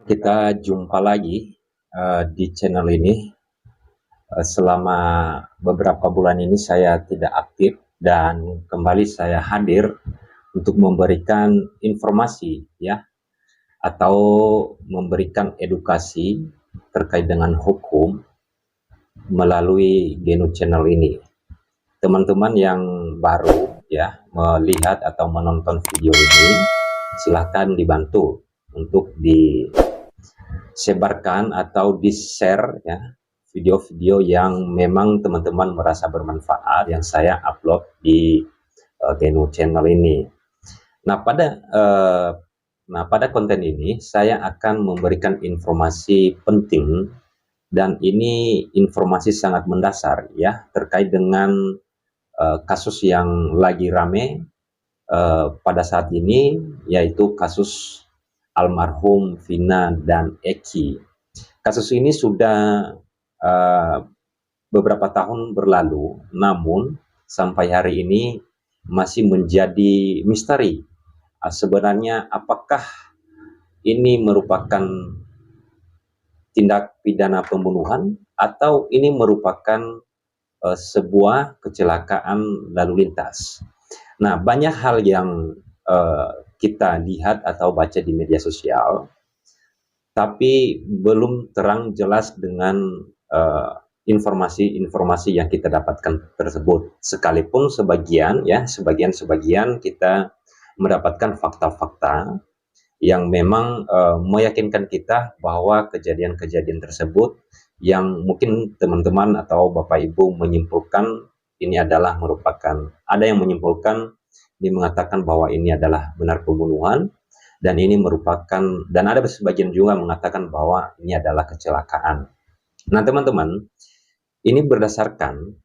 Kita jumpa lagi di channel ini. Selama beberapa bulan ini saya tidak aktif dan kembali saya hadir untuk memberikan informasi ya atau memberikan edukasi terkait dengan hukum melalui Genu Channel ini. Teman-teman yang baru ya melihat atau menonton video ini, silahkan dibantu untuk disebarkan atau di-share ya video-video yang memang teman-teman merasa bermanfaat yang saya upload di Genu Channel ini. Nah, pada konten ini saya akan memberikan informasi penting dan ini informasi sangat mendasar ya terkait dengan kasus yang lagi rame pada saat ini, yaitu kasus almarhum Vina dan Eki. Kasus ini sudah beberapa tahun berlalu, namun sampai hari ini masih menjadi misteri. Sebenarnya apakah ini merupakan tindak pidana pembunuhan atau ini merupakan sebuah kecelakaan lalu lintas. Nah, banyak hal yang kita lihat atau baca di media sosial, tapi belum terang jelas dengan informasi-informasi yang kita dapatkan tersebut. Sekalipun sebagian kita mendapatkan fakta-fakta yang memang meyakinkan kita bahwa kejadian-kejadian tersebut yang mungkin teman-teman atau Bapak Ibu menyimpulkan ini adalah merupakan, ada yang menyimpulkan ini mengatakan bahwa ini adalah benar pembunuhan, dan ini merupakan, dan ada sebagian juga mengatakan bahwa ini adalah kecelakaan. Nah, teman-teman, ini berdasarkan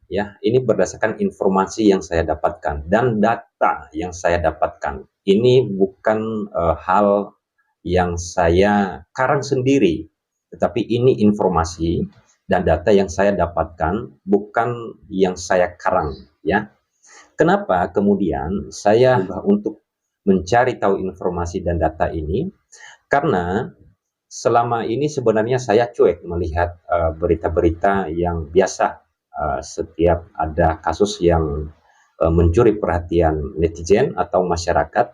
informasi yang saya dapatkan dan data yang saya dapatkan. Ini bukan hal yang saya karang sendiri, tetapi ini informasi dan data yang saya dapatkan, bukan yang saya karang ya. Kenapa kemudian saya untuk mencari tahu informasi dan data ini? Karena selama ini sebenarnya saya cuek melihat berita-berita yang biasa setiap ada kasus yang mencuri perhatian netizen atau masyarakat,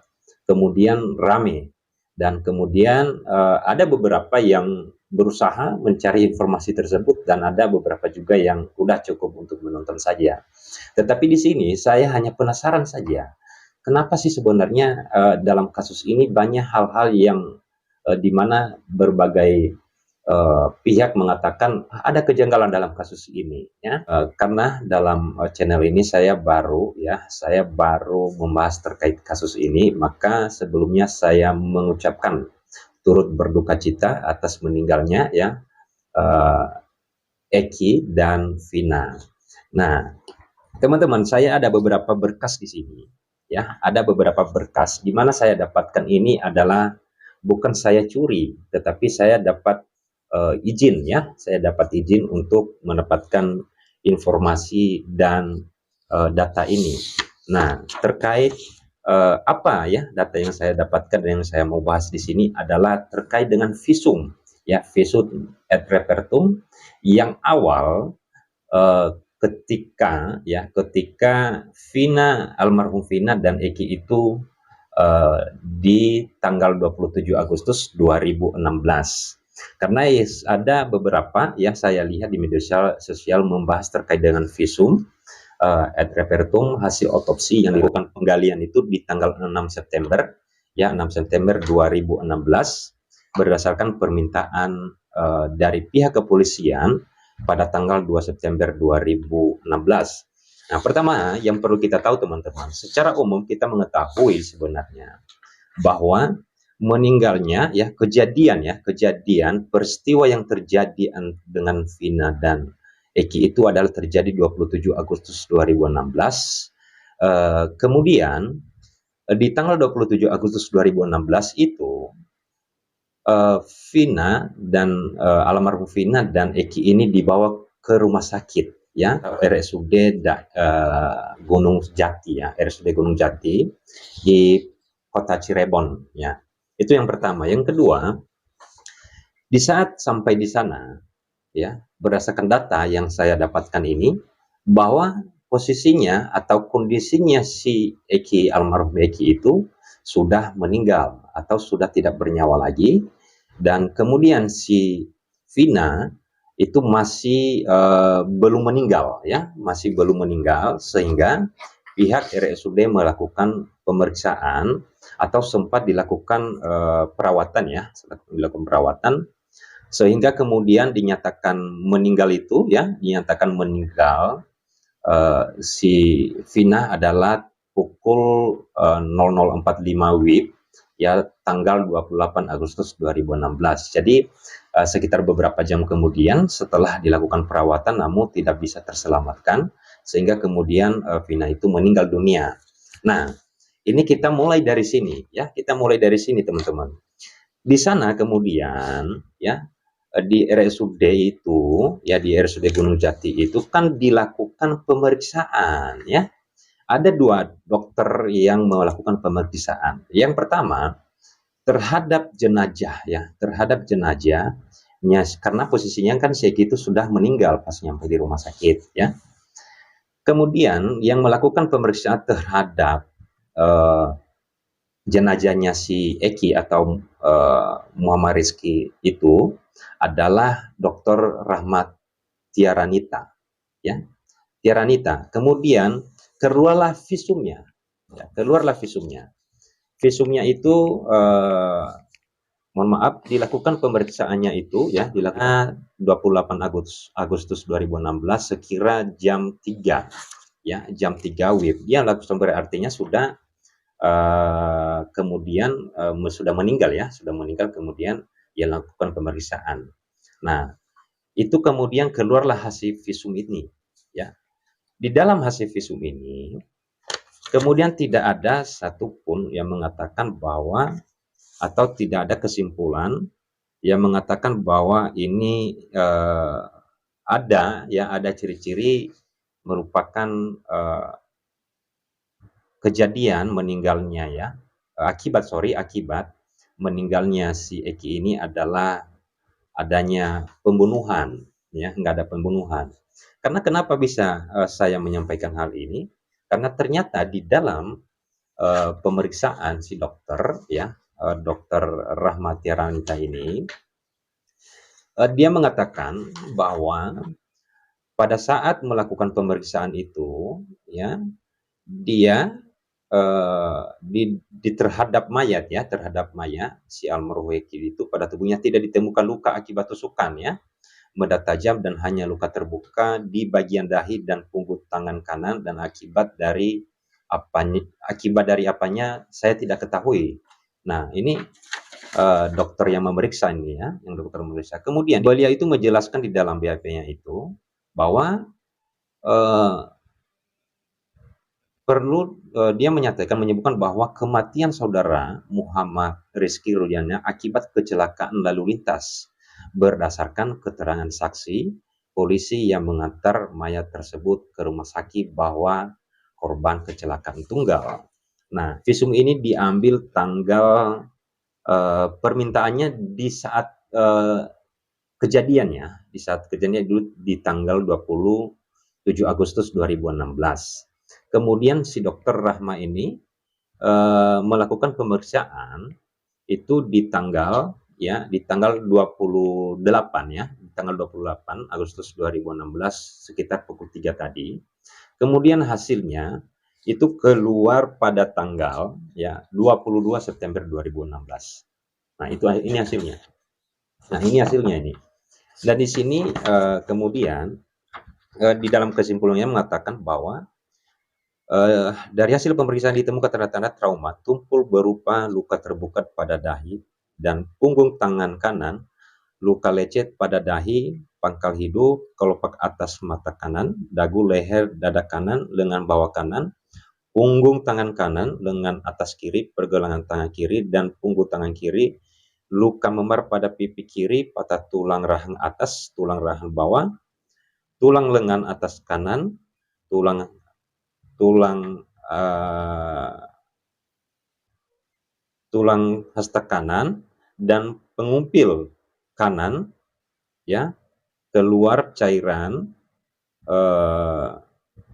kemudian rame, dan kemudian ada beberapa yang berusaha mencari informasi tersebut dan ada beberapa juga yang udah cukup untuk menonton saja. Tetapi di sini saya hanya penasaran saja, kenapa sih sebenarnya dalam kasus ini banyak hal-hal yang di mana berbagai pihak mengatakan ada kejanggalan dalam kasus ini ya. Karena dalam channel ini saya baru membahas terkait kasus ini, maka sebelumnya saya mengucapkan turut berduka cita atas meninggalnya ya Eki dan Vina. Nah, teman-teman, saya ada beberapa berkas di sini ya, ada beberapa berkas di mana saya dapatkan ini adalah bukan saya curi, tetapi saya dapat izin ya, saya dapat izin untuk mendapatkan informasi dan data ini. Nah, terkait apa ya data yang saya dapatkan dan yang saya mau bahas di sini adalah terkait dengan visum ya, visum et repertum yang awal ketika almarhum Vina dan Eki itu di tanggal 27 Agustus 2016. Karena ada beberapa yang saya lihat di media sosial membahas terkait dengan visum et repertum hasil otopsi yang dilakukan penggalian itu di tanggal 6 September 2016 berdasarkan permintaan dari pihak kepolisian pada tanggal 2 September 2016. Nah, pertama yang perlu kita tahu teman-teman, secara umum kita mengetahui sebenarnya bahwa meninggalnya kejadian peristiwa yang terjadi dengan Vina dan Eki itu adalah terjadi 27 Agustus 2016. Kemudian di tanggal 27 Agustus 2016 itu almarhum Vina dan Eki ini dibawa ke rumah sakit ya, RSUD Gunung Jati ya, RSUD Gunung Jati di Kota Cirebon ya. Itu yang pertama. Yang kedua, Di saat sampai di sana, ya, berdasarkan data yang saya dapatkan ini, bahwa posisinya atau kondisinya si Eki, almarhum Eki itu sudah meninggal atau sudah tidak bernyawa lagi, dan kemudian si Vina itu masih belum meninggal, ya, masih belum meninggal, sehingga pihak RSUD melakukan pemeriksaan atau sempat dilakukan perawatan, ya, dilakukan perawatan, sehingga kemudian dinyatakan meninggal itu, ya, dinyatakan meninggal si Vina adalah pukul 00.45 WIB, ya, tanggal 28 Agustus 2016. Jadi sekitar beberapa jam kemudian setelah dilakukan perawatan namun tidak bisa terselamatkan, sehingga kemudian Vina itu meninggal dunia. Nah, ini kita mulai dari sini, ya, kita mulai dari sini teman-teman. Di sana kemudian, ya, di RSUD itu, ya, di RSUD Gunung Jati itu kan dilakukan pemeriksaan, ya. Ada dua dokter yang melakukan pemeriksaan. Yang pertama terhadap jenazah, ya, terhadap jenazahnya, karena posisinya kan Seki itu sudah meninggal pas nyampe di rumah sakit, ya. Kemudian yang melakukan pemeriksaan terhadap jenazahnya si Eki atau Muhammad Rizky itu adalah Dr. Rahmat Tiaranita, ya, Tiaranita. Kemudian keluarlah visumnya, ya, keluarlah visumnya. Visumnya itu mohon maaf, dilakukan pemeriksaannya itu, ya, dilakukan 28 Agustus 2016 sekira jam 3, ya, jam 3 WIB. Ya, langsung berartinya sudah kemudian sudah meninggal, ya, sudah meninggal, kemudian dia lakukan pemeriksaan. Nah, itu kemudian keluarlah hasil visum ini, ya. Di dalam hasil visum ini kemudian tidak ada satupun yang mengatakan bahwa, atau tidak ada kesimpulan yang mengatakan bahwa ini ada ciri-ciri merupakan kejadian meninggalnya, ya, akibat meninggalnya si Eki ini adalah adanya pembunuhan, ya, nggak ada pembunuhan. Karena kenapa bisa saya menyampaikan hal ini? Karena ternyata di dalam pemeriksaan si dokter, ya, dokter Rahmat Tiaranita ini, dia mengatakan bahwa pada saat melakukan pemeriksaan itu, ya, dia terhadap mayat, ya, terhadap mayat si almarhum Eki itu pada tubuhnya tidak ditemukan luka akibat tusukan, ya, benda tajam, dan hanya luka terbuka di bagian dahi dan punggung tangan kanan, dan akibat dari apanya saya tidak ketahui. Nah, ini dokter yang memeriksa ini, ya, yang dokter memeriksa. Kemudian beliau itu menjelaskan di dalam BAP-nya itu bahwa dia menyebutkan bahwa kematian saudara Muhammad Rizky Rudiana akibat kecelakaan lalu lintas berdasarkan keterangan saksi polisi yang mengantar mayat tersebut ke rumah sakit bahwa korban kecelakaan tunggal. Nah, visum ini diambil tanggal permintaannya di saat kejadiannya, dulu di tanggal 27 Agustus 2016. Kemudian si dokter Rahma ini melakukan pemeriksaan itu di tanggal 28, ya, di tanggal 28 Agustus 2016 sekitar pukul 3 tadi. Kemudian hasilnya itu keluar pada tanggal, ya, 22 September 2016. Nah, ini hasilnya. Nah, ini hasilnya ini. Dan di sini kemudian di dalam kesimpulannya mengatakan bahwa dari hasil pemeriksaan ditemukan tanda-tanda trauma tumpul berupa luka terbuka pada dahi dan punggung tangan kanan, luka lecet pada dahi, pangkal hidung, kelopak atas mata kanan, dagu, leher, dada kanan, lengan bawah kanan, punggung tangan kanan, lengan atas kiri, pergelangan tangan kiri, dan punggung tangan kiri, luka memar pada pipi kiri, patah tulang rahang atas, tulang rahang bawah, tulang lengan atas kanan, tulang hasta kanan, dan pengumpil kanan, ya, keluar cairan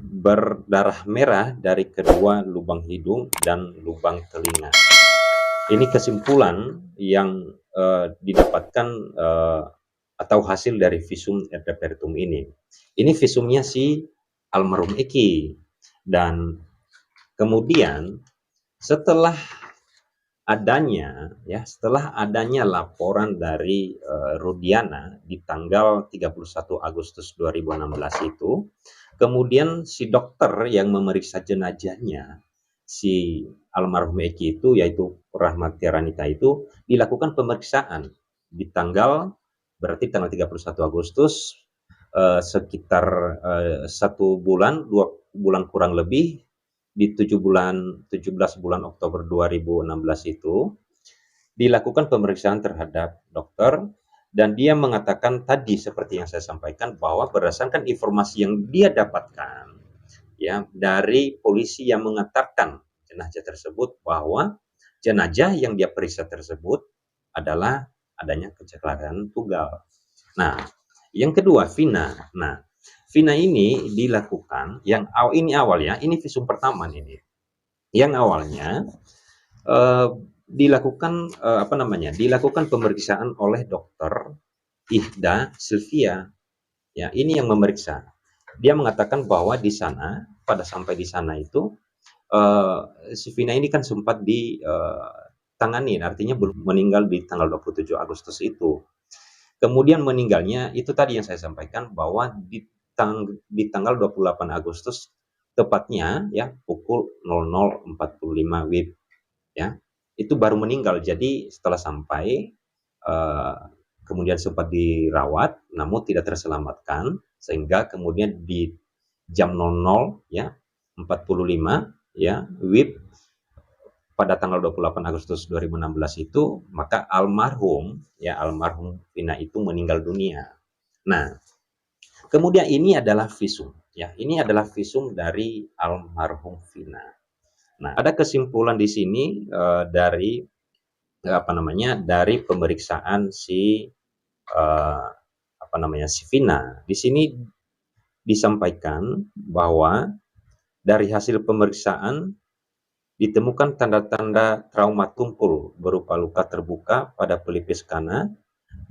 berdarah merah dari kedua lubang hidung dan lubang telinga. Ini kesimpulan yang didapatkan atau hasil dari visum et repertum ini. Ini visumnya si almarhum Eki. Dan kemudian setelah adanya laporan dari Rudiana di tanggal 31 Agustus 2016 itu, kemudian si dokter yang memeriksa jenazahnya si almarhum Eki itu, yaitu Rahmati Ranita itu, dilakukan pemeriksaan di berarti tanggal 31 Agustus, sekitar 1 bulan, 2 bulan kurang lebih, di 17 bulan Oktober 2016 itu dilakukan pemeriksaan terhadap dokter, dan dia mengatakan tadi seperti yang saya sampaikan bahwa berdasarkan informasi yang dia dapatkan ya dari polisi yang mengantarkan jenazah tersebut, bahwa jenazah yang dia periksa tersebut adalah adanya kecelakaan tunggal. Nah, yang kedua Vina. Nah, Vina ini dilakukan ini visum pertama ini. Yang awalnya dilakukan pemeriksaan oleh dokter Ihda Sylvia. Ya, ini yang memeriksa. Dia mengatakan bahwa di sana, pada sampai di sana itu, si Vina ini kan sempat ditangani, artinya belum meninggal di tanggal 27 Agustus itu. Kemudian meninggalnya itu tadi yang saya sampaikan bahwa di tanggal 28 Agustus tepatnya ya pukul 00.45 WIB ya. Itu baru meninggal. Jadi setelah sampai kemudian sempat dirawat namun tidak terselamatkan, sehingga kemudian di jam 00 ya 45 ya WIB pada tanggal 28 Agustus 2016 itu, maka almarhum Vina itu meninggal dunia. Nah, kemudian ini adalah visum ya. Ini adalah visum dari almarhum Vina. Nah, ada kesimpulan di sini dari dari pemeriksaan si Vina. Di sini disampaikan bahwa dari hasil pemeriksaan ditemukan tanda-tanda trauma tumpul berupa luka terbuka pada pelipis kanan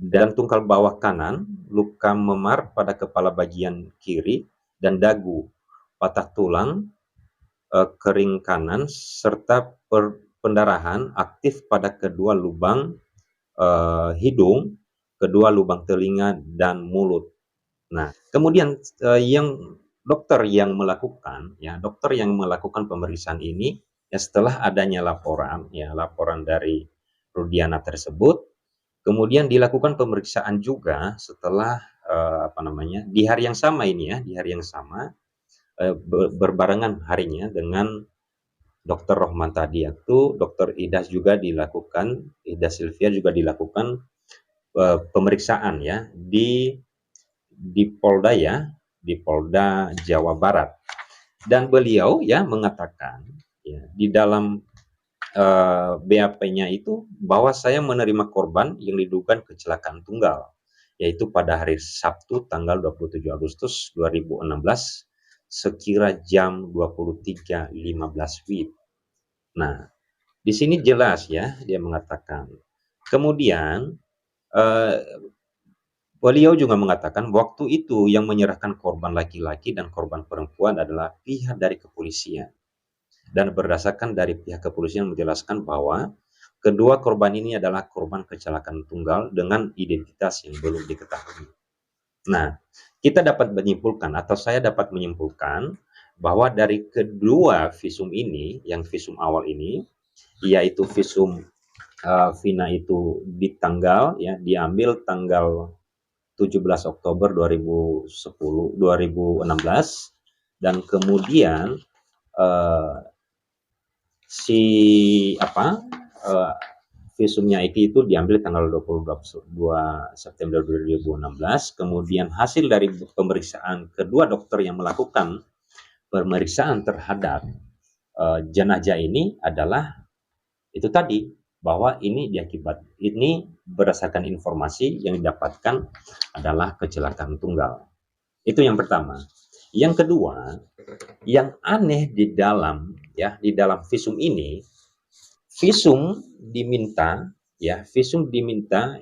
dan tungkal bawah kanan, luka memar pada kepala bagian kiri dan dagu, patah tulang kering kanan, serta pendarahan aktif pada kedua lubang hidung, kedua lubang telinga dan mulut. Nah, kemudian dokter yang melakukan pemeriksaan ini ya, setelah adanya laporan dari Rudiana tersebut, kemudian dilakukan pemeriksaan juga setelah di hari yang sama berbarengan harinya dengan Dokter Rohman tadi itu, Dokter Ida Sylvia juga dilakukan pemeriksaan ya di Polda Jawa Barat, dan beliau ya mengatakan ya di dalam BAP-nya itu bahwa saya menerima korban yang diduga kecelakaan tunggal, yaitu pada hari Sabtu tanggal 27 Agustus 2016 sekira jam 23.15 WIB. Nah, di sini jelas ya dia mengatakan. Kemudian beliau juga mengatakan waktu itu yang menyerahkan korban laki-laki dan korban perempuan adalah pihak dari kepolisian. Dan berdasarkan dari pihak kepolisian menjelaskan bahwa kedua korban ini adalah korban kecelakaan tunggal dengan identitas yang belum diketahui. Nah, kita dapat menyimpulkan atau saya dapat menyimpulkan bahwa dari kedua visum ini, yang visum awal ini, yaitu visum Vina itu diambil tanggal 17 Oktober 2016, dan kemudian visumnya itu diambil tanggal 22 September 2016. Kemudian hasil dari pemeriksaan kedua dokter yang melakukan pemeriksaan terhadap jenazah ini adalah itu tadi bahwa ini berdasarkan informasi yang didapatkan adalah kecelakaan tunggal. Itu yang pertama. Yang kedua, yang aneh di dalam visum ini, visum diminta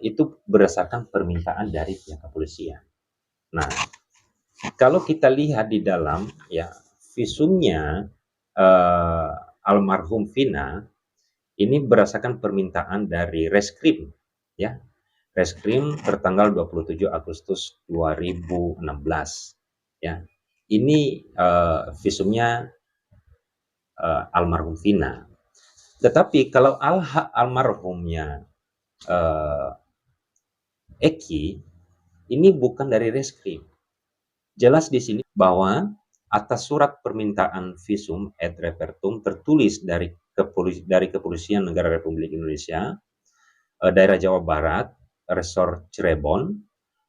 itu berdasarkan permintaan dari pihak kepolisian. Nah, kalau kita lihat di dalam visumnya almarhum Vina ini berdasarkan permintaan dari Reskrim ya. Reskrim tertanggal 27 Agustus 2016 ya. Ini visumnya almarhum Vina. Tetapi kalau almarhumnya Eki ini bukan dari Reskrim. Jelas di sini bahwa atas surat permintaan visum et repertum tertulis dari Kepolisian Negara Republik Indonesia, Daerah Jawa Barat, Resort Cirebon,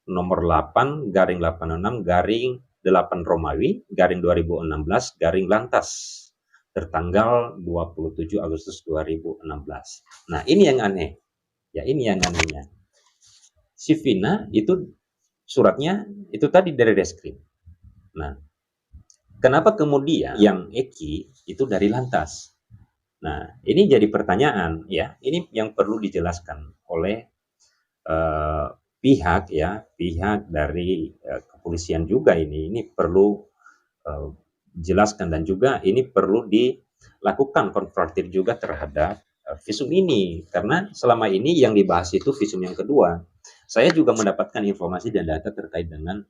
nomor 8 garing 86 garing 8 Romawi garing 2016 garing Lantas tertanggal 27 Agustus 2016. Nah, ini yang aneh. Ya, ini yang anehnya. Si Vina itu suratnya itu tadi dari Reskrim. Nah, kenapa kemudian yang Eki itu dari Lantas? Nah, ini jadi pertanyaan ya. Ini yang perlu dijelaskan oleh pihak dari kepolisian juga ini perlu jelaskan, dan juga ini perlu dilakukan konfrontir juga terhadap visum ini, karena selama ini yang dibahas itu visum yang kedua. Saya juga mendapatkan informasi dan data terkait dengan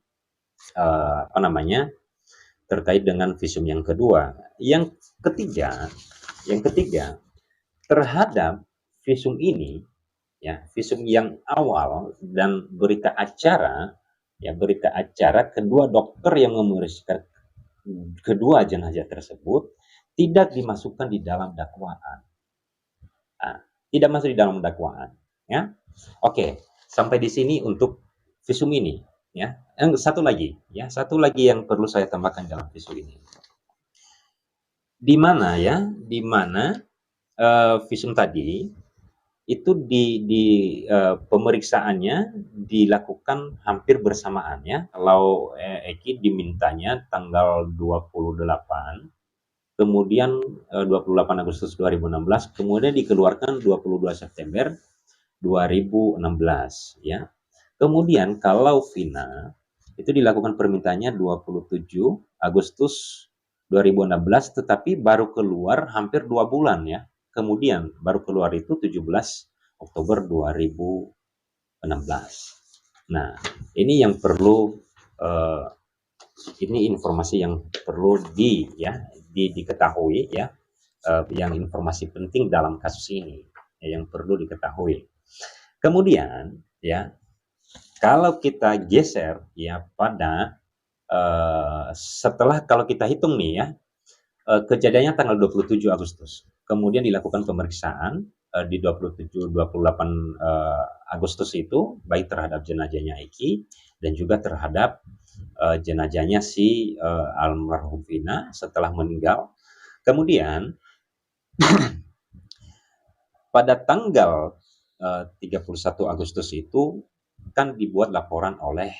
terkait dengan visum yang kedua. Yang ketiga terhadap visum ini visum yang awal dan berita acara kedua dokter yang memeriksa kedua jenazah tersebut tidak dimasukkan di dalam dakwaan. Nah, tidak masuk di dalam dakwaan ya. Oke, sampai di sini untuk visum ini ya. Yang satu lagi yang perlu saya tambahkan dalam visum ini. Di mana visum tadi itu pemeriksaannya dilakukan hampir bersamaan ya. Kalau Eki dimintanya tanggal 28, kemudian 28 Agustus 2016, kemudian dikeluarkan 22 September 2016 ya. Kemudian kalau Vina itu dilakukan permintaannya 27 Agustus 2016, tetapi baru keluar hampir 2 bulan ya. Kemudian baru keluar itu 17 Oktober 2016. Nah, ini yang perlu ini informasi yang perlu diketahui ya, yang informasi penting dalam kasus ini yang perlu diketahui. Kemudian ya, kalau kita geser ya pada setelah, kalau kita hitung nih ya, kejadiannya tanggal 27 Agustus. Kemudian dilakukan pemeriksaan di 28 Agustus itu, baik terhadap jenazahnya Eki dan juga terhadap jenazahnya si almarhum Vina setelah meninggal. Kemudian pada tanggal 31 Agustus itu kan dibuat laporan oleh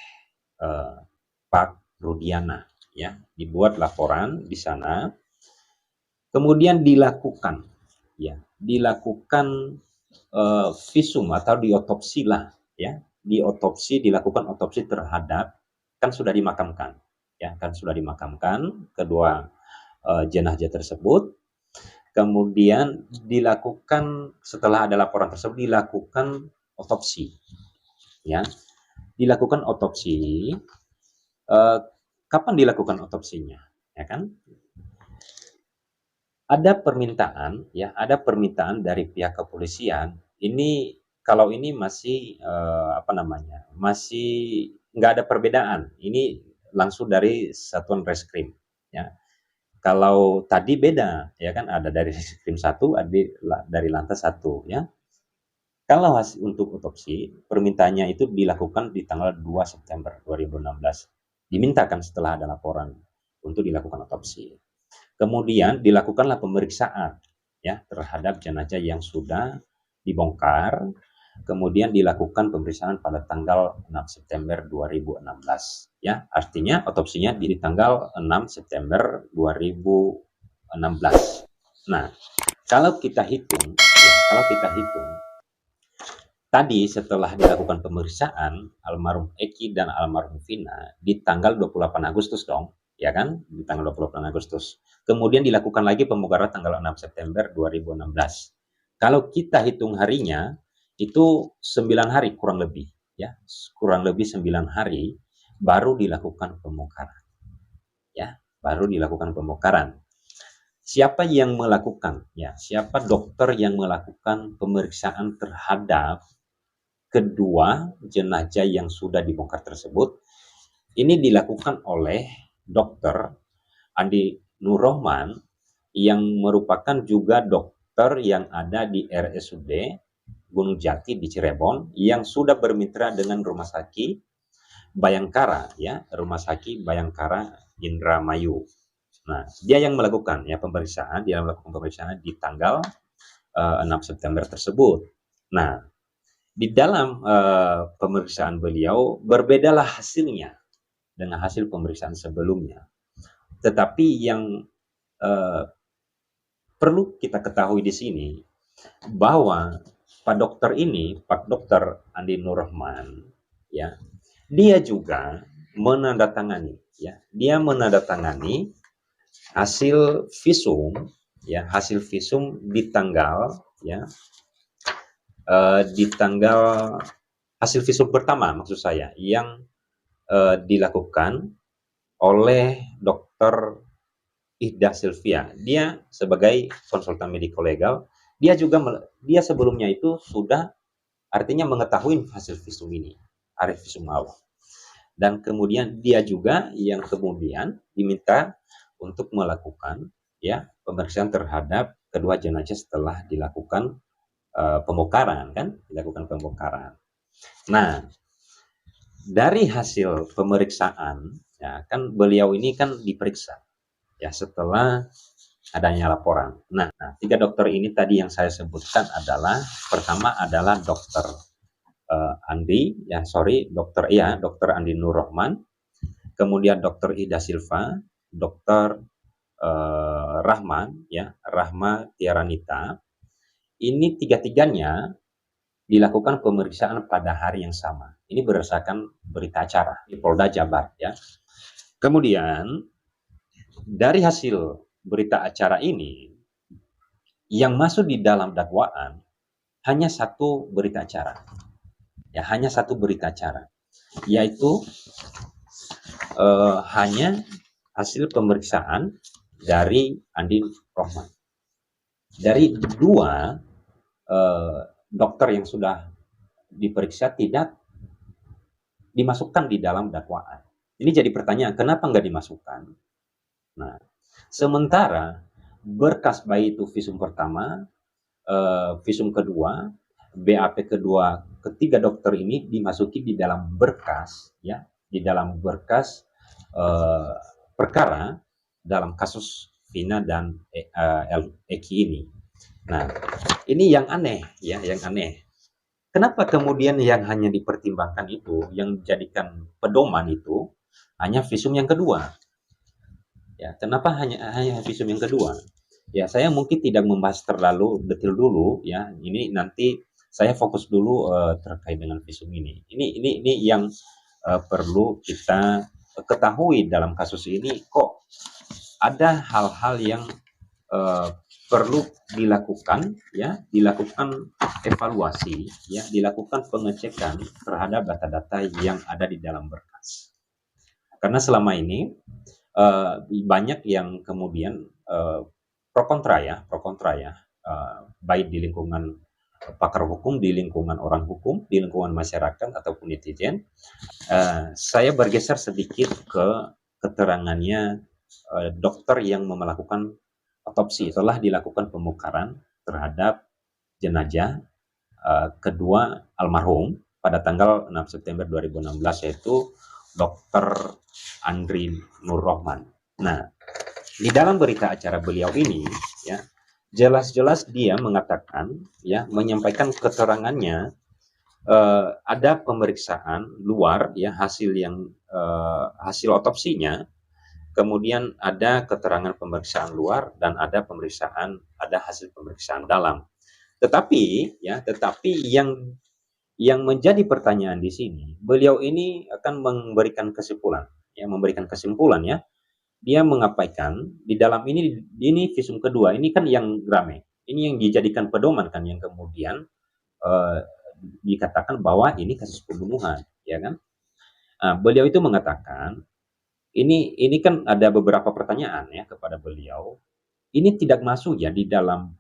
Pak Rudiana ya, dibuat laporan di sana. Kemudian dilakukan visum atau diotopsi lah ya, dilakukan otopsi terhadap, kan sudah dimakamkan kedua jenazah tersebut. Kemudian dilakukan, setelah ada laporan tersebut dilakukan otopsi ya, kapan dilakukan otopsinya ya kan? Ada permintaan dari pihak kepolisian. Ini kalau ini masih masih nggak ada perbedaan. Ini langsung dari Satuan Reskrim ya. Kalau tadi beda ya kan, ada dari Reskrim 1, ada dari Lantas 1 ya. Kalau hasil untuk otopsi, permintaannya itu dilakukan di tanggal 2 September 2016. Dimintakan setelah ada laporan untuk dilakukan otopsi. Kemudian dilakukanlah pemeriksaan ya terhadap jenazah yang sudah dibongkar, kemudian dilakukan pemeriksaan pada tanggal 6 September 2016. Ya, artinya otopsinya di tanggal 6 September 2016. Nah, kalau kita hitung, tadi setelah dilakukan pemeriksaan almarhum Eki dan almarhum Vina di tanggal 28 Agustus dong, ya kan? Di tanggal 28 Agustus. Kemudian dilakukan lagi pembukaran tanggal 6 September 2016. Kalau kita hitung harinya itu 9 hari kurang lebih, ya. Kurang lebih 9 hari baru dilakukan pembongkaran. Ya, baru dilakukan pembongkaran. Siapa yang melakukan? Ya, siapa dokter yang melakukan pemeriksaan terhadap kedua jenazah yang sudah dibongkar tersebut? Ini dilakukan oleh dokter Andi Nurrohman yang merupakan juga dokter yang ada di RSUD Gunung Jati di Cirebon yang sudah bermitra dengan Rumah Sakit Bayangkara, ya, Rumah Sakit Bayangkara Indramayu. Nah, dia yang melakukan ya pemeriksaan, dia melakukan pemeriksaan di tanggal 6 September tersebut. Nah, di dalam pemeriksaan beliau berbedalah hasilnya dengan hasil pemeriksaan sebelumnya. Tetapi yang perlu kita ketahui di sini bahwa Pak Dokter ini, Pak Dokter Andi Nurrohman, ya, dia juga menandatangani, ya, dia menandatangani hasil visum, ya, hasil visum di tanggal, ya, di tanggal hasil visum pertama maksud saya yang dilakukan oleh Dokter Ida Sylvia. Dia sebagai konsultan mediko legal, dia sebelumnya itu sudah artinya mengetahui hasil visum ini, hasil visum awal. Dan kemudian dia juga yang kemudian diminta untuk melakukan ya pemeriksaan terhadap kedua jenazah setelah dilakukan pembongkaran kan, dilakukan pembongkaran. Nah, dari hasil pemeriksaan ya kan beliau ini kan diperiksa ya setelah adanya laporan. Nah, tiga dokter ini tadi yang saya sebutkan adalah pertama adalah dokter dokter Andi Nurrohman, kemudian dokter Ida Silva, dokter Rahma Tiaranita. Ini tiga-tiganya dilakukan pemeriksaan pada hari yang sama. Ini berdasarkan berita acara di Polda Jabar ya. Kemudian dari hasil berita acara ini yang masuk di dalam dakwaan hanya satu berita acara. Ya, hanya satu berita acara, yaitu hanya hasil pemeriksaan dari Andi Nurrohman. Dari dua dokter yang sudah diperiksa tidak dimasukkan di dalam dakwaan. Ini jadi pertanyaan, kenapa nggak dimasukkan? Nah, sementara berkas baik itu visum pertama, visum kedua, BAP kedua, ketiga dokter ini dimasuki di dalam berkas, ya, di dalam berkas perkara dalam kasus Vina dan Eki ini. Nah, ini yang aneh, ya, yang aneh. Kenapa kemudian yang hanya dipertimbangkan itu, yang dijadikan pedoman itu, hanya visum yang kedua? Ya, kenapa hanya visum yang kedua? Ya, saya mungkin tidak membahas terlalu detail dulu, ya. Ini nanti saya fokus dulu terkait dengan visum ini. Ini yang perlu kita ketahui dalam kasus ini. Kok ada hal-hal yang perlu dilakukan, ya, dilakukan evaluasi, ya, dilakukan pengecekan terhadap data-data yang ada di dalam berkas. Karena selama ini banyak yang kemudian pro kontra ya, baik di lingkungan pakar hukum, di lingkungan orang hukum, di lingkungan masyarakat ataupun netizen. Saya bergeser sedikit ke keterangannya dokter yang melakukan otopsi setelah dilakukan pembongkaran terhadap jenazah kedua almarhum pada tanggal 6 September 2016, yaitu Dr. Andi Nurrohman. Nah, di dalam berita acara beliau ini, ya, jelas-jelas dia mengatakan, ya, menyampaikan keterangannya, ada pemeriksaan luar, ya, hasil otopsinya, kemudian ada keterangan pemeriksaan luar dan ada hasil pemeriksaan dalam. Tetapi yang menjadi pertanyaan di sini, beliau ini akan memberikan kesimpulan, ya. Dia mengabaikan di dalam ini visum kedua, ini kan yang rame. Ini yang dijadikan pedoman kan, yang kemudian eh, dikatakan bahwa ini kasus pembunuhan, ya kan? Nah, beliau itu mengatakan ini kan ada beberapa pertanyaan, ya, kepada beliau. Ini tidak masuk, ya, di dalam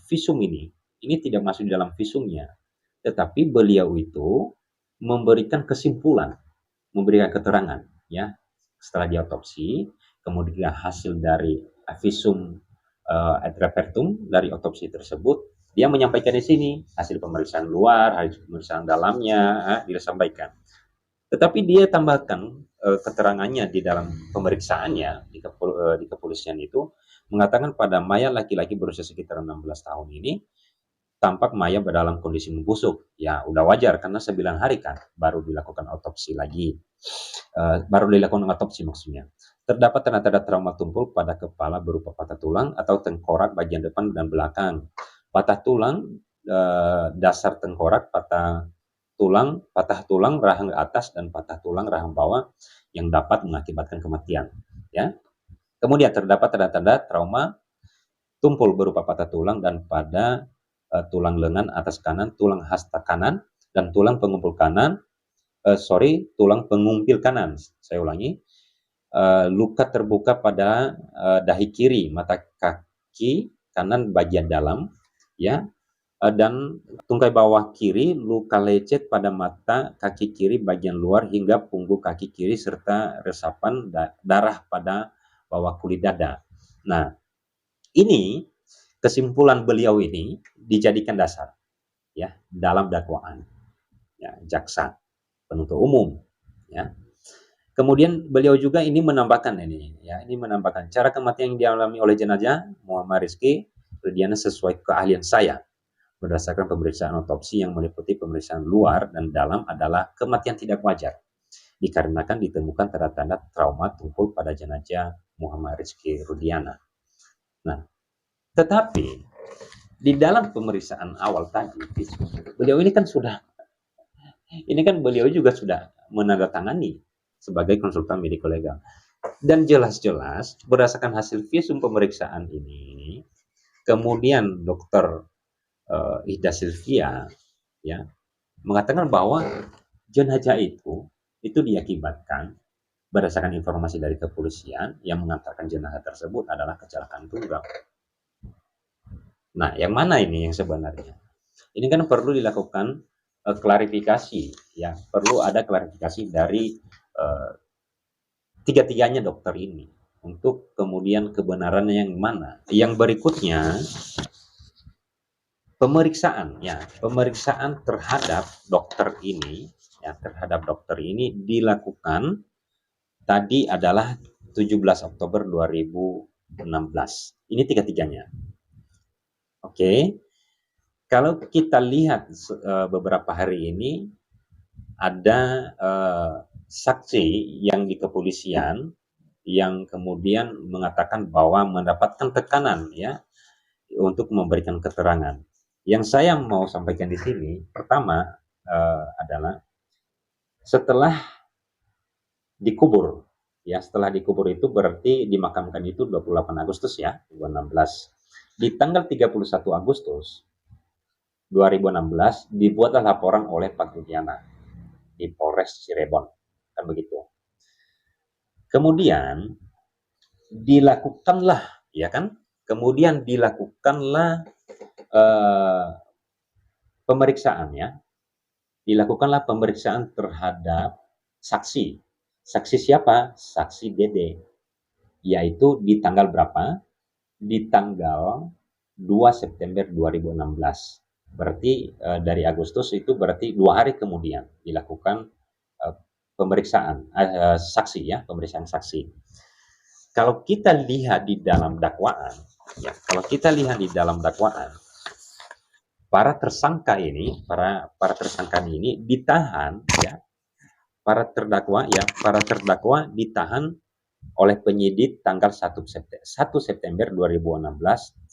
visum ini. Ini tidak masuk di dalam visumnya. Tetapi beliau itu memberikan kesimpulan, memberikan keterangan, ya, setelah diotopsi, kemudian hasil dari visum ad repertum dari otopsi tersebut, dia menyampaikan di sini hasil pemeriksaan luar, hasil pemeriksaan dalamnya, dia sampaikan. Tetapi dia tambahkan keterangannya di dalam pemeriksaannya di kepolisian itu, mengatakan pada mayat laki-laki berusia sekitar 16 tahun ini tampak mayat dalam kondisi membusuk. Ya, udah wajar karena 9 hari kan baru dilakukan otopsi lagi. Baru dilakukan otopsi maksudnya. Terdapat tanda-tanda trauma tumpul pada kepala berupa patah tulang atau tengkorak bagian depan dan belakang. Patah tulang, dasar tengkorak, patah tulang rahang atas dan patah tulang rahang bawah yang dapat mengakibatkan kematian. Ya. Kemudian terdapat tanda-tanda trauma tumpul berupa patah tulang dan pada tulang lengan atas kanan, tulang hasta kanan, dan tulang pengumpul kanan. Tulang pengumpil kanan. Saya ulangi. Luka terbuka pada dahi kiri, mata kaki kanan bagian dalam, ya, dan tungkai bawah kiri, luka lecet pada mata kaki kiri bagian luar hingga punggung kaki kiri serta resapan darah pada bawah kulit dada. Nah, ini kesimpulan beliau ini dijadikan dasar, ya, dalam dakwaan, ya, jaksa penuntut umum, ya. Kemudian beliau juga ini menambahkan cara kematian yang dialami oleh jenazah Muhammad Rizky Rudiana sesuai keahlian saya berdasarkan pemeriksaan otopsi yang meliputi pemeriksaan luar dan dalam adalah kematian tidak wajar dikarenakan ditemukan tanda-tanda trauma tumpul pada jenazah Muhammad Rizky Rudiana. Nah, tetapi di dalam pemeriksaan awal tadi, beliau juga sudah menandatangani sebagai konsultan mediko legal. Dan jelas-jelas berdasarkan hasil visum pemeriksaan ini, kemudian dokter Ida Sylvia, ya, mengatakan bahwa jenazah itu diakibatkan berdasarkan informasi dari kepolisian yang mengatakan jenazah tersebut adalah kecelakaan tunggal. Nah, yang mana ini yang sebenarnya? Ini kan perlu dilakukan klarifikasi, ya, perlu ada klarifikasi dari tiga-tiganya dokter ini untuk kemudian kebenarannya yang mana. Yang berikutnya pemeriksaan terhadap dokter ini, dilakukan tadi adalah 17 Oktober 2016. Ini tiga-tiganya. Oke. Kalau kita lihat beberapa hari ini ada saksi yang di kepolisian yang kemudian mengatakan bahwa mendapatkan tekanan, ya, untuk memberikan keterangan. Yang saya mau sampaikan di sini pertama adalah setelah dikubur, ya, setelah dikubur itu berarti dimakamkan itu 28 Agustus ya 2016. Di tanggal 31 Agustus 2016 dibuatlah laporan oleh Pak Rudiana di Polres Cirebon, kan begitu. Kemudian dilakukanlah, ya kan? Kemudian dilakukanlah pemeriksaan terhadap saksi. Saksi siapa? Saksi Dede. Yaitu di tanggal berapa? Di tanggal 2 September 2016. Berarti dari Agustus itu berarti 2 hari kemudian dilakukan pemeriksaan saksi, ya, pemeriksaan saksi. Kalau kita lihat di dalam dakwaan, Ya, kalau kita lihat di dalam dakwaan, para tersangka ini, para tersangka ini ditahan, ya, para terdakwa ditahan oleh penyidik tanggal 1 September 2016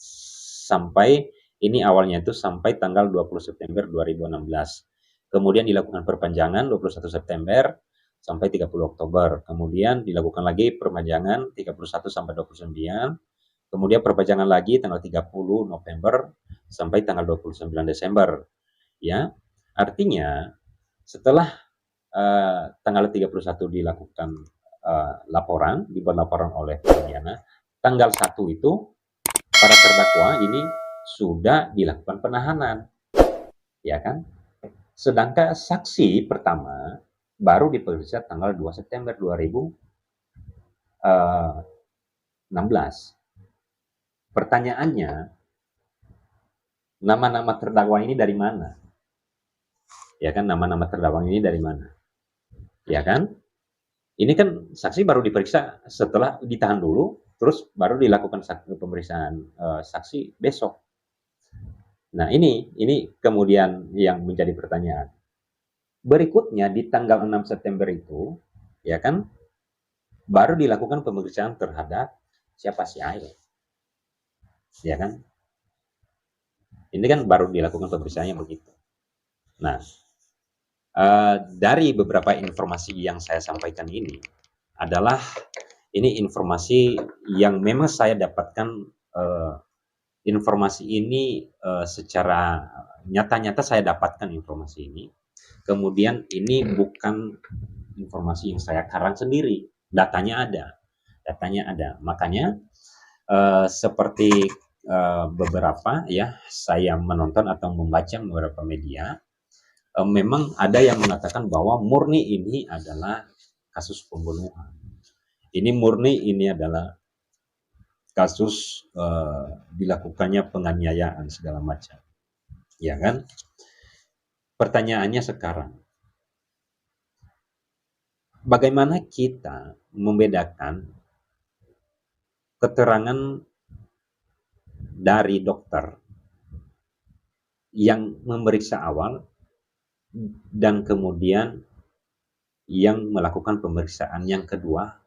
sampai ini awalnya itu sampai tanggal 20 September 2016. Kemudian dilakukan perpanjangan 21 September sampai 30 Oktober. Kemudian dilakukan lagi perpanjangan 31 sampai 29. Kemudian perpanjangan lagi tanggal 30 November sampai tanggal 29 Desember. Ya. Artinya setelah tanggal 31 dilakukan dibuat laporan oleh Pidana, tanggal 1 itu para terdakwa ini sudah dilakukan penahanan, ya kan? Sedangkan saksi pertama baru diperiksa tanggal 2 September 2016. Pertanyaannya, nama-nama terdakwa ini dari mana? Ya kan, nama-nama terdakwa ini dari mana? Ya kan? Ini kan saksi baru diperiksa setelah ditahan dulu, terus baru dilakukan pemeriksaan saksi besok. Nah, ini kemudian yang menjadi pertanyaan. Berikutnya di tanggal 6 September itu, ya kan, baru dilakukan pemeriksaan terhadap siapa si Ail. Ya kan? Ini kan baru dilakukan pemeriksaannya begitu. Nah, dari beberapa informasi yang saya sampaikan ini adalah ini informasi yang memang saya dapatkan, informasi ini secara nyata-nyata saya dapatkan informasi ini. Kemudian ini bukan informasi yang saya karang sendiri, datanya ada. Makanya seperti beberapa ya saya menonton atau membaca beberapa media, memang ada yang mengatakan bahwa murni ini adalah kasus pembunuhan. Ini adalah kasus dilakukannya penganiayaan segala macam. Ya kan? Pertanyaannya sekarang, bagaimana kita membedakan keterangan dari dokter yang memeriksa awal dan kemudian yang melakukan pemeriksaan yang kedua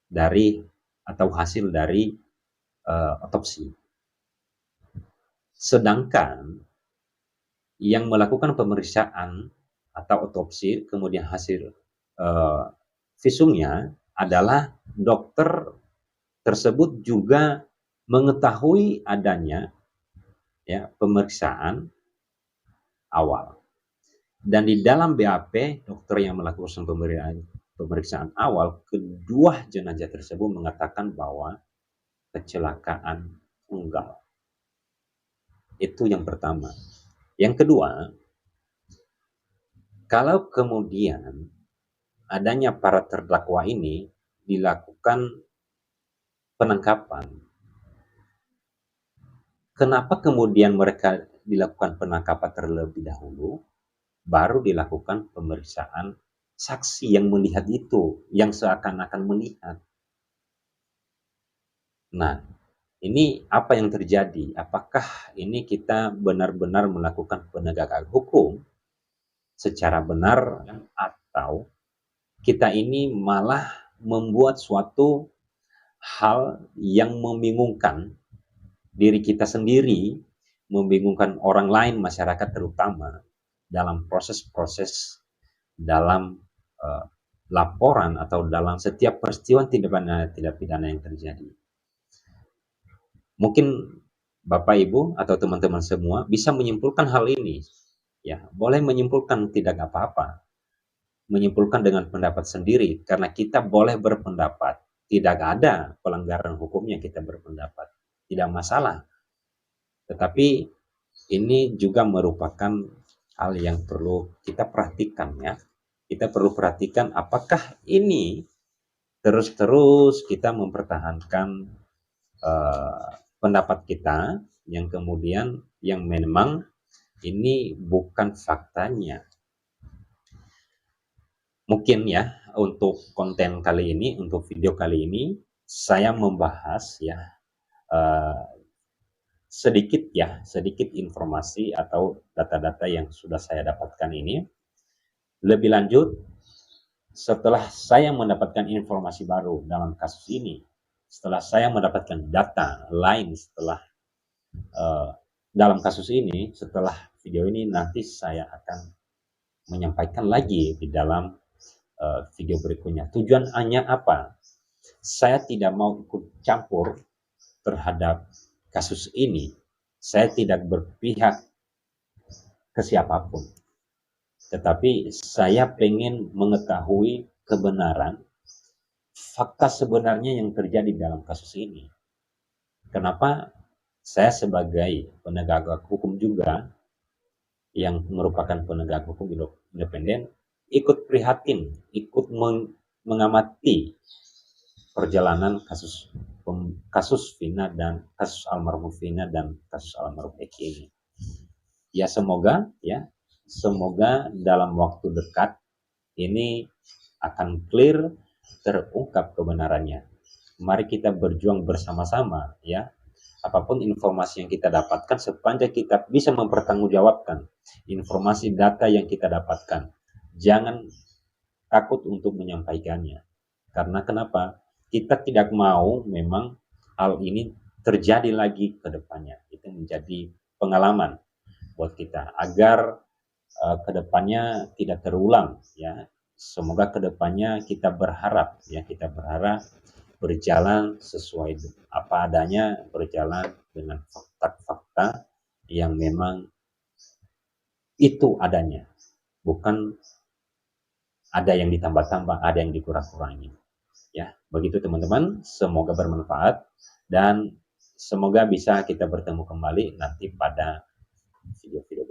dari atau hasil dari otopsi. Sedangkan yang melakukan pemeriksaan atau otopsi kemudian hasil visumnya adalah dokter tersebut juga mengetahui adanya ya pemeriksaan awal. Dan di dalam BAP, dokter yang melakukan pemeriksaan awal, kedua jenazah tersebut mengatakan bahwa kecelakaan tunggal. Itu yang pertama. Yang kedua, kalau kemudian adanya para terdakwa ini dilakukan penangkapan, kenapa kemudian mereka dilakukan penangkapan terlebih dahulu, baru dilakukan pemeriksaan saksi yang melihat itu, yang seakan-akan melihat. Nah, ini apa yang terjadi? Apakah ini kita benar-benar melakukan penegakan hukum secara benar atau kita ini malah membuat suatu hal yang membingungkan diri kita sendiri, membingungkan orang lain, masyarakat terutama dalam proses-proses dalam laporan atau dalam setiap peristiwa tindak pidana yang terjadi. Mungkin Bapak Ibu atau teman-teman semua bisa menyimpulkan hal ini. Ya, boleh menyimpulkan tidak apa-apa. Menyimpulkan dengan pendapat sendiri karena kita boleh berpendapat. Tidak ada pelanggaran hukumnya kita berpendapat. Tidak masalah. Tetapi ini juga merupakan hal yang perlu kita perhatikan ya. Kita perlu perhatikan apakah ini terus-terus kita mempertahankan pendapat kita yang kemudian yang memang ini bukan faktanya. Mungkin ya untuk konten kali ini, untuk video kali ini saya membahas ya eh, sedikit informasi atau data-data yang sudah saya dapatkan ini. Lebih lanjut, setelah saya mendapatkan informasi baru dalam kasus ini, setelah saya mendapatkan data lain setelah uh, dalam kasus ini, setelah video ini nanti saya akan menyampaikan lagi di dalam video berikutnya. Tujuannya apa? Saya tidak mau ikut campur terhadap kasus ini. Saya tidak berpihak ke siapapun. Tetapi saya ingin mengetahui kebenaran, fakta sebenarnya yang terjadi dalam kasus ini. Kenapa saya sebagai penegak hukum juga, yang merupakan penegak hukum independen, ikut prihatin, ikut mengamati perjalanan kasus Vina dan kasus almarhum Vina dan kasus almarhum Eki ini. Ya semoga dalam waktu dekat ini akan clear, terungkap kebenarannya. Mari kita berjuang bersama-sama ya. Apapun informasi yang kita dapatkan, sepanjang kita bisa mempertanggungjawabkan informasi data yang kita dapatkan, jangan takut untuk menyampaikannya. Karena kenapa? Kita tidak mau memang hal ini terjadi lagi ke depannya. Itu menjadi pengalaman buat kita agar kedepannya tidak terulang ya. Semoga kedepannya kita berharap berjalan sesuai apa adanya, berjalan dengan fakta-fakta yang memang itu adanya, bukan ada yang ditambah-tambah, ada yang dikurang-kurangi. Ya, begitu teman-teman. Semoga bermanfaat dan semoga bisa kita bertemu kembali nanti pada video-video